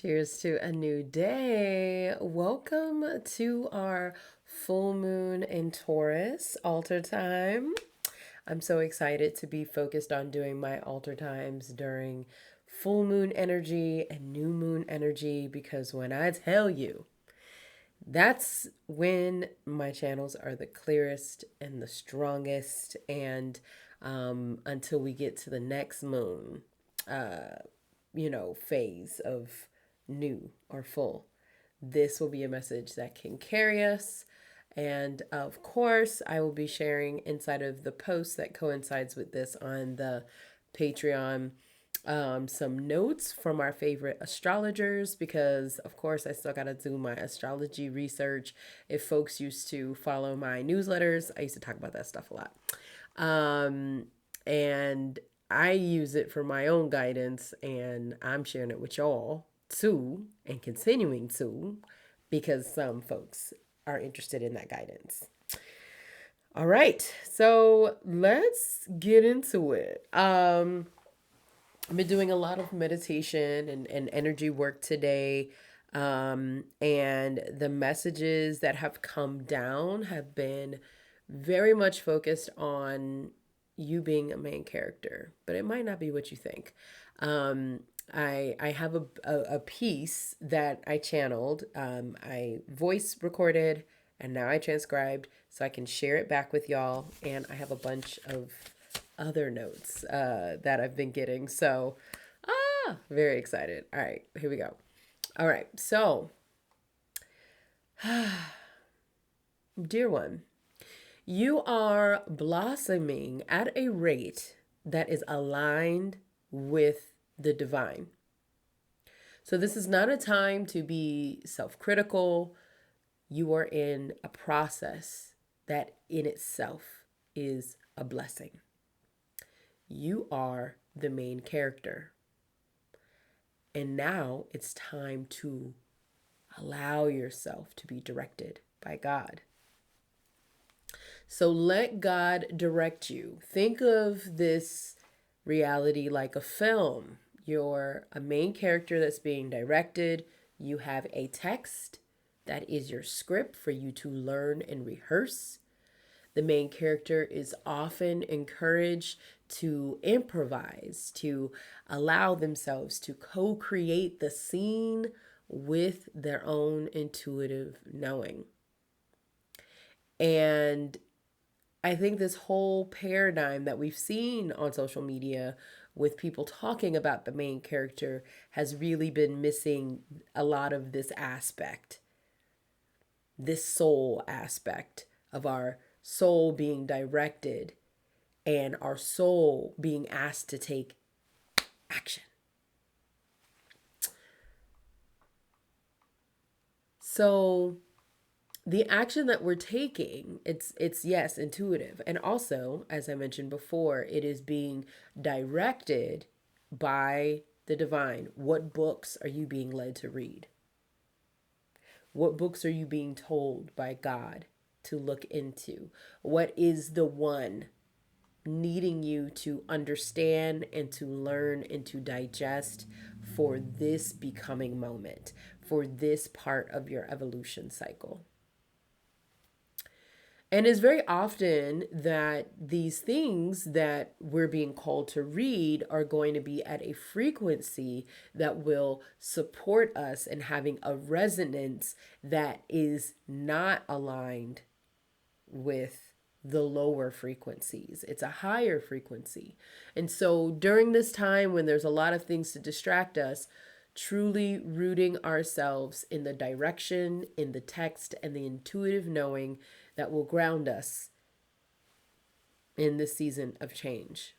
Cheers to a new day. Welcome to our full moon in Taurus altar time. I'm so excited to be focused on doing my altar times during full moon energy and new moon energy because when I tell you, that's when my channels are the clearest and the strongest. And until we get to the next moon, phase of new or full. This will be a message that can carry us. And of course, I will be sharing inside of the post that coincides with this on the Patreon some notes from our favorite astrologers because, of course, I still got to do my astrology research. If folks used to follow my newsletters, I used to talk about that stuff a lot. And I use it for my own guidance, and I'm sharing it with y'all too, and continuing to, because some folks are interested in that guidance. All right, so let's get into it. I've been doing a lot of meditation and energy work today. And the messages that have come down have been very much focused on you being a main character, but it might not be what you think. Um, I have a piece that I channeled, I voice recorded, and now I transcribed so I can share it back with y'all. And I have a bunch of other notes that I've been getting. So, very excited. All right, here we go. All right, so, dear one, you are blossoming at a rate that is aligned with the divine. So, this is not a time to be self critical. You are in a process that in itself is a blessing. You are the main character. And now it's time to allow yourself to be directed by God. So let God direct you. Think of this reality like a film. You're a main character that's being directed. You have a text that is your script for you to learn and rehearse. The main character is often encouraged to improvise, to allow themselves to co create the scene with their own intuitive knowing. And I think this whole paradigm that we've seen on social media with people talking about the main character has really been missing a lot of this aspect, this soul aspect of our soul being directed and our soul being asked to take action. So the action that we're taking, it's yes, intuitive. And also, as I mentioned before, it is being directed by the divine. What books are you being led to read? What books are you being told by God to look into? What is the one needing you to understand and to learn and to digest for this becoming moment, for this part of your evolution cycle? And it's very often that these things that we're being called to read are going to be at a frequency that will support us in having a resonance that is not aligned with the lower frequencies. It's a higher frequency. And so during this time when there's a lot of things to distract us, truly rooting ourselves in the direction, in the text, and the intuitive knowing that will ground us in this season of change.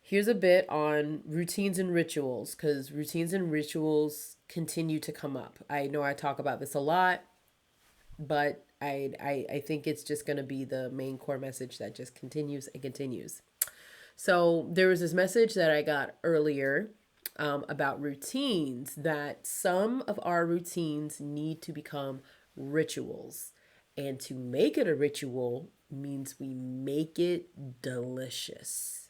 Here's a bit on routines and rituals, because routines and rituals continue to come up. I know I talk about this a lot, but I think it's just going to be the main core message that just continues and continues. So there was this message that I got earlier about routines, that some of our routines need to become rituals. And to make it a ritual means we make it delicious.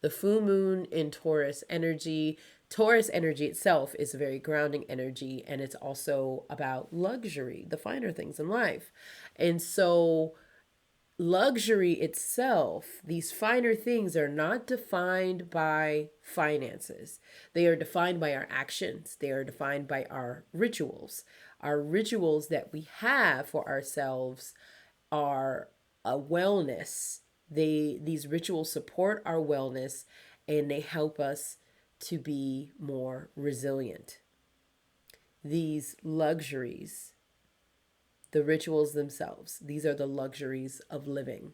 The full moon in Taurus energy itself is a very grounding energy, and it's also about luxury, the finer things in life. And so, luxury itself, these finer things are not defined by finances. They are defined by our actions, they are defined by our rituals. Our rituals that we have for ourselves are a wellness. These rituals support our wellness, and they help us to be more resilient. These luxuries, the rituals themselves, these are the luxuries of living.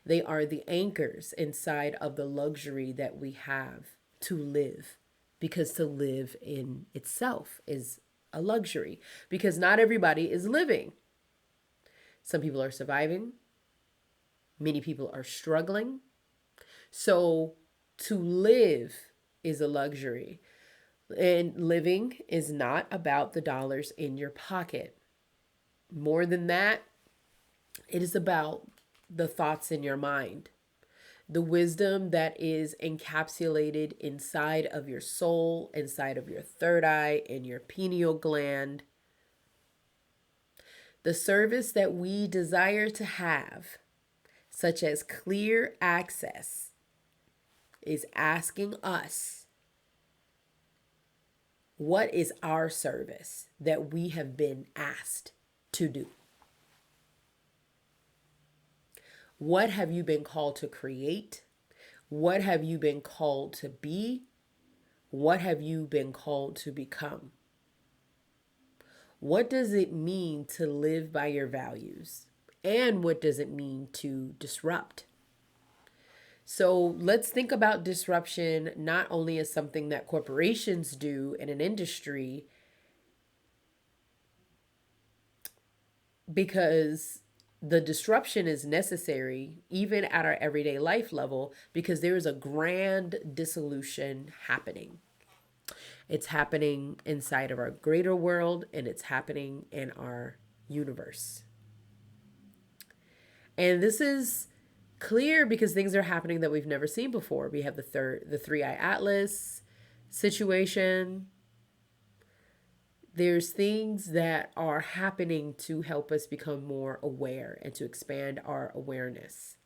They are the anchors inside of the luxury that we have to live, because to live in itself is a luxury, because not everybody is living. Some people are surviving, many people are struggling. So to live is a luxury. And living is not about the dollars in your pocket. More than that, it is about the thoughts in your mind, the wisdom that is encapsulated inside of your soul, inside of your third eye, in your pineal gland. The service that we desire to have, such as clear access, is asking us, what is our service that we have been asked to do? What have you been called to create? What have you been called to be? What have you been called to become? What does it mean to live by your values? And what does it mean to disrupt? So let's think about disruption not only as something that corporations do in an industry, because the disruption is necessary even at our everyday life level, because there is a grand dissolution happening. It's happening inside of our greater world, and it's happening in our universe. And this is clear because things are happening that we've never seen before. We have the three-eye atlas situation. There's things that are happening to help us become more aware and to expand our awareness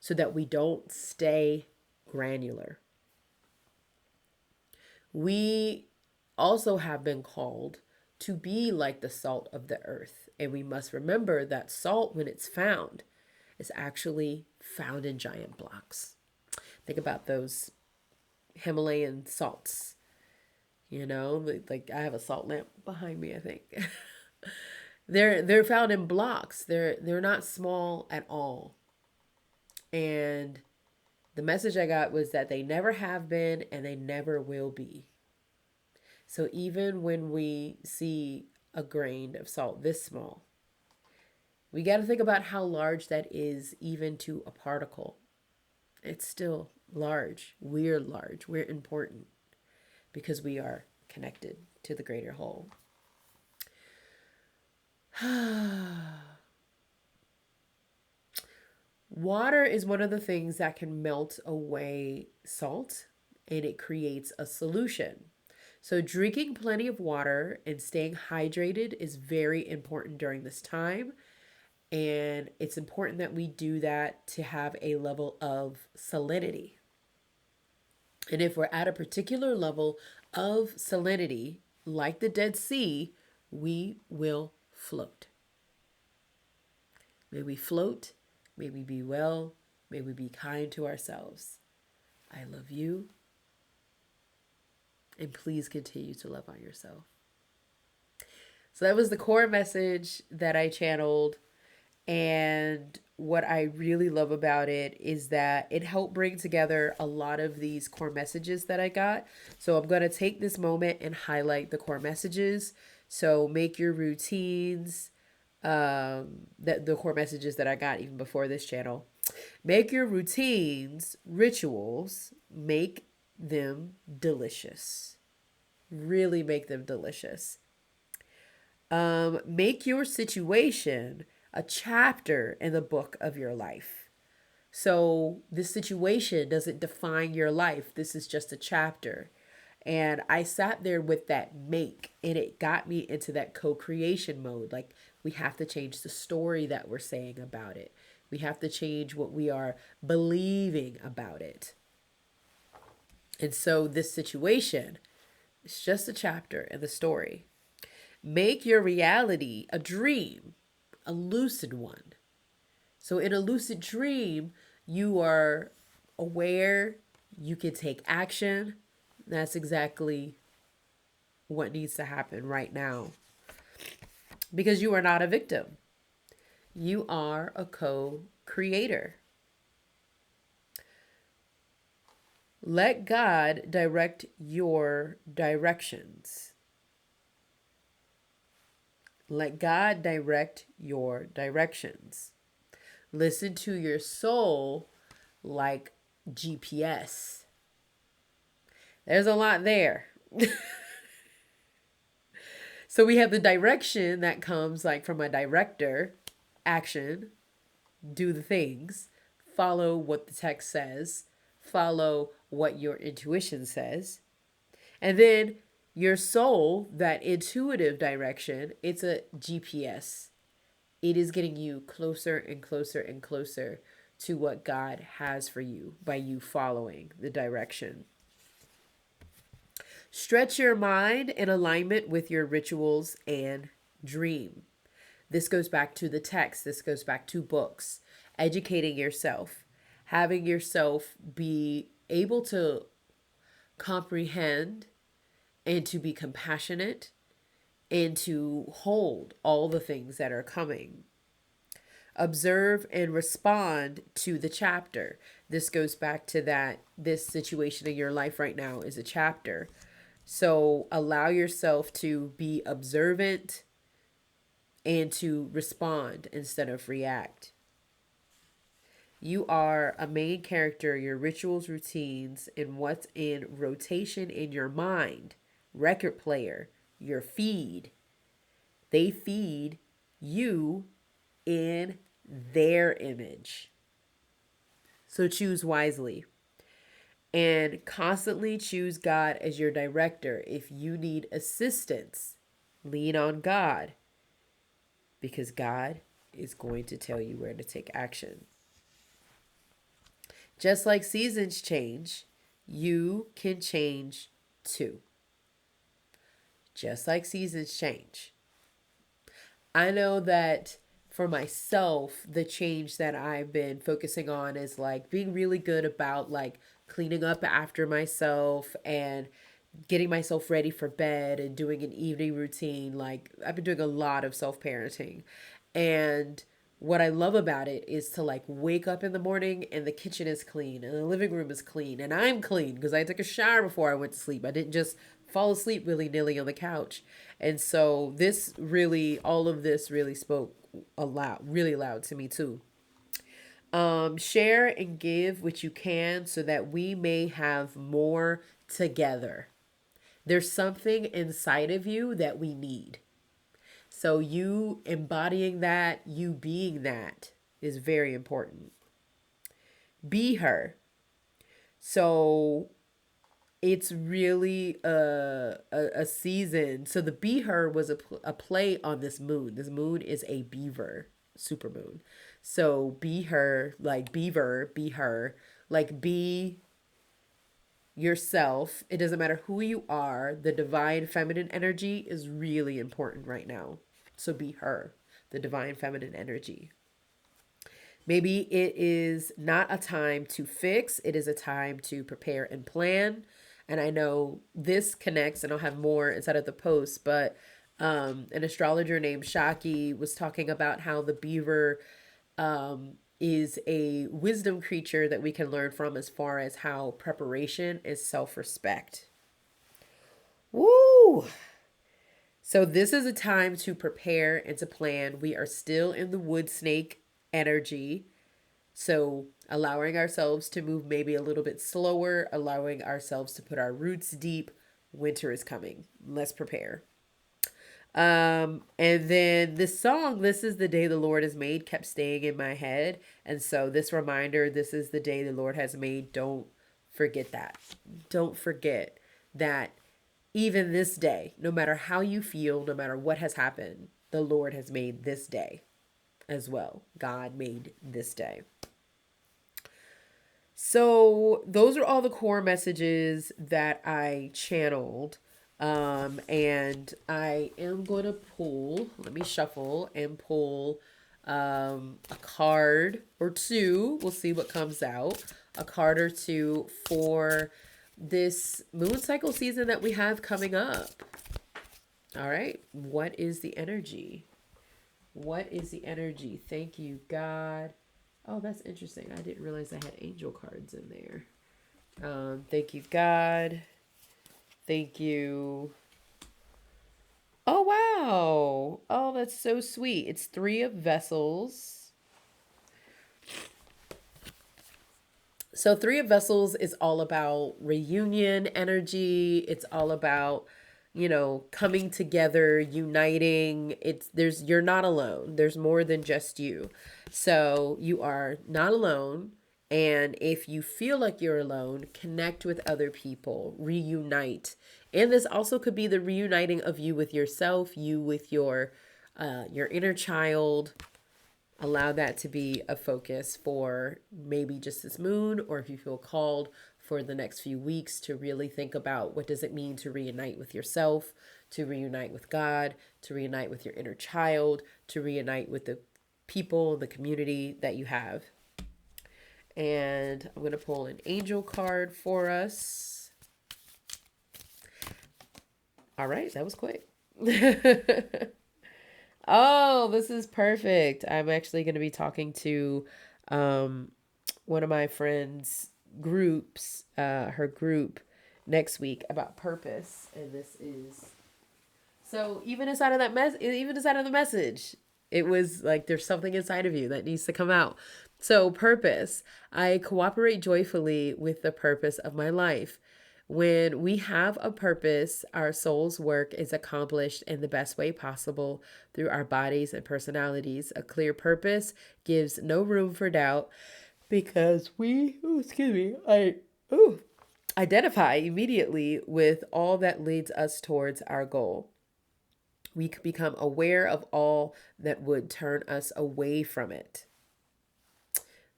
so that we don't stay granular. We also have been called to be like the salt of the earth. And we must remember that salt, when it's found, is actually found in giant blocks. Think about those Himalayan salts. You know, like I have a salt lamp behind me, I think. They're found in blocks. They're not small at all. And the message I got was that they never have been and they never will be. So even when we see a grain of salt this small, we got to think about how large that is even to a particle. It's still large. We're large. We're important because we are connected to the greater whole. Water is one of the things that can melt away salt, and it creates a solution. So drinking plenty of water and staying hydrated is very important during this time. And it's important that we do that to have a level of salinity. And if we're at a particular level of salinity, like the Dead Sea, we will float. May we float. May we be well. May we be kind to ourselves. I love you. And please continue to love on yourself. So that was the core message that I channeled. And what I really love about it is that it helped bring together a lot of these core messages that I got. So I'm going to take this moment and highlight the core messages. So make your routines, the core messages that I got even before this channel. Make your routines, rituals, make them delicious. Really make them delicious. Make your situation a chapter in the book of your life. So this situation doesn't define your life. This is just a chapter. And I sat there with that make, and it got me into that co creation mode. Like, we have to change the story that we're saying about it, we have to change what we are believing about it. And so, this situation is just a chapter in the story. Make your reality a dream, a lucid one. So, in a lucid dream, you are aware, you can take action. That's exactly what needs to happen right now, because you are not a victim. You are a co creator. Let God direct your directions. Let God direct your directions. Listen to your soul like GPS. There's a lot there. So we have the direction that comes like from a director: action, do the things, follow what the text says, follow what your intuition says. And then your soul, that intuitive direction, it's a GPS. It is getting you closer and closer and closer to what God has for you by you following the direction. Stretch your mind in alignment with your rituals and dream. This goes back to the text, this goes back to books, educating yourself, having yourself be able to comprehend and to be compassionate and to hold all the things that are coming. Observe and respond to the chapter. This goes back to that this situation in your life right now is a chapter. So allow yourself to be observant and to respond instead of react. You are a main character, your rituals, routines, and what's in rotation in your mind. Record player, your feed. They feed you in their image. So choose wisely. And constantly choose God as your director. If you need assistance, lean on God, because God is going to tell you where to take action. Just like seasons change, you can change too. Just like seasons change. I know that for myself, the change that I've been focusing on is like being really good about like cleaning up after myself and getting myself ready for bed and doing an evening routine. Like, I've been doing a lot of self-parenting. And what I love about it is to like wake up in the morning and the kitchen is clean and the living room is clean and I'm clean because I took a shower before I went to sleep. I didn't just fall asleep willy-nilly on the couch. And so this really, all of this really spoke a lot, really loud to me too. Share and give what you can so that we may have more together. There's something inside of you that we need. So you embodying that, you being that is very important. Be her. So it's really a season. So the Be Her was a play on this moon. This moon is a beaver supermoon. So be her, like beaver, be her, like be yourself. It doesn't matter who you are. The divine feminine energy is really important right now. So be her, the divine feminine energy. Maybe it is not a time to fix, it is a time to prepare and plan. And I know this connects, and I'll have more inside of the post, but an astrologer named Shaki was talking about how the beaver is a wisdom creature that we can learn from as far as how preparation is self-respect. Woo! So this is a time to prepare and to plan. We are still in the wood snake energy. So allowing ourselves to move maybe a little bit slower, allowing ourselves to put our roots deep. Winter is coming. Let's prepare. And then this song, This is the Day the Lord has made, kept staying in my head. And so this reminder, this is the day the Lord has made. Don't forget that. Don't forget that even this day, no matter how you feel, no matter what has happened, the Lord has made this day as well. God made this day. So those are all the core messages that I channeled. And I am going to pull, let me shuffle and pull a card or two. We'll see what comes out. A card or two for this moon cycle season that we have coming up. All right. What is the energy? What is the energy? Thank you, God. Oh, that's interesting. I didn't realize I had angel cards in there. Thank you, God. Thank you. Oh, wow. Oh, that's so sweet. It's 3 of Vessels. So 3 of Vessels is all about reunion energy. It's all about, coming together, uniting. You're not alone. There's more than just you. So you are not alone. And if you feel like you're alone, connect with other people, reunite. And this also could be the reuniting of you with yourself, you with your inner child. Allow that to be a focus for maybe just this moon, or if you feel called for the next few weeks to really think about what does it mean to reunite with yourself, to reunite with God, to reunite with your inner child, to reunite with the people, the community that you have. And I'm going to pull an angel card for us. All right, that was quick. Oh, this is perfect. I'm actually going to be talking to one of my friends' groups, her group, next week about purpose. And this is so even inside of the message, it was like there's something inside of you that needs to come out. So, purpose. I cooperate joyfully with the purpose of my life. When we have a purpose, our soul's work is accomplished in the best way possible through our bodies and personalities. A clear purpose gives no room for doubt because we, identify immediately with all that leads us towards our goal. We become aware of all that would turn us away from it.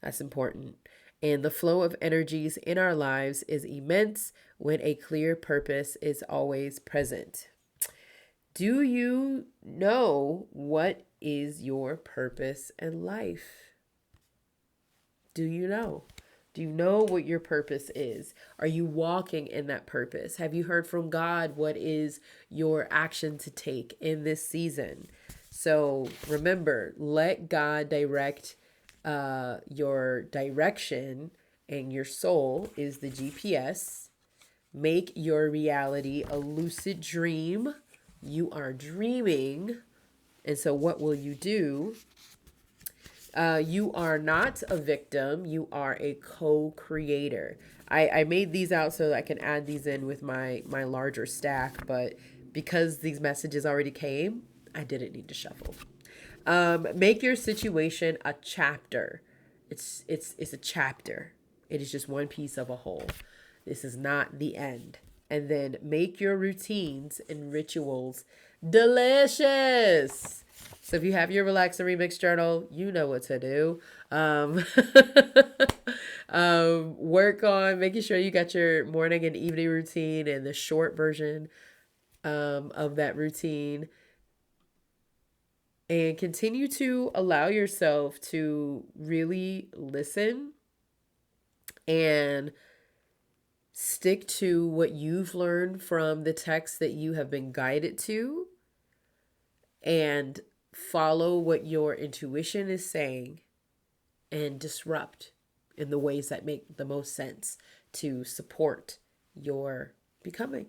That's important. And the flow of energies in our lives is immense when a clear purpose is always present. Do you know what is your purpose in life? Do you know? Do you know what your purpose is? Are you walking in that purpose? Have you heard from God what is your action to take in this season? So remember, let God direct your direction, and your soul is the GPS. Make your reality a lucid dream. You are dreaming. And so what will you do? You are not a victim. You are a co-creator. I made these out so that I can add these in with my larger stack, but because these messages already came, I didn't need to shuffle. Make your situation a chapter. It's a chapter. It is just one piece of a whole. This is not the end. And then make your routines and rituals delicious. So if you have your Relax and Remix journal, you know what to do. Work on making sure you got your morning and evening routine and the short version of that routine. And continue to allow yourself to really listen and stick to what you've learned from the text that you have been guided to, and follow what your intuition is saying and disrupt in the ways that make the most sense to support your becoming.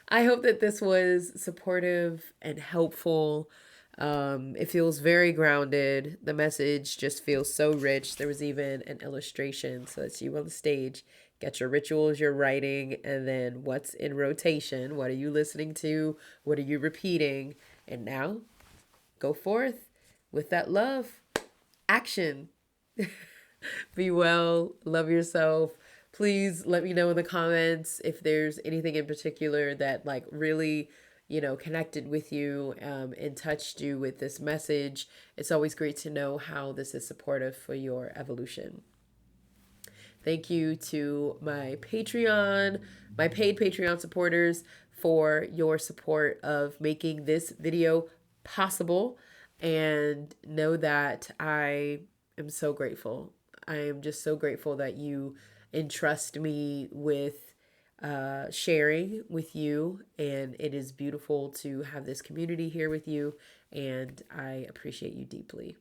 I hope that this was supportive and helpful. It feels very grounded. The message just feels so rich. There was even an illustration, so that's you on the stage Get your rituals, your writing, and then what's in rotation. What are you listening to? What are you repeating? And now go forth with that love. Action. Be well, love yourself. Please let me know in the comments if there's anything in particular that like really, connected with you and touched you with this message. It's always great to know how this is supportive for your evolution. Thank you to my Patreon, my paid Patreon supporters for your support of making this video possible. And know that I am so grateful. I am just so grateful that you entrust me with sharing with you. And it is beautiful to have this community here with you. And I appreciate you deeply.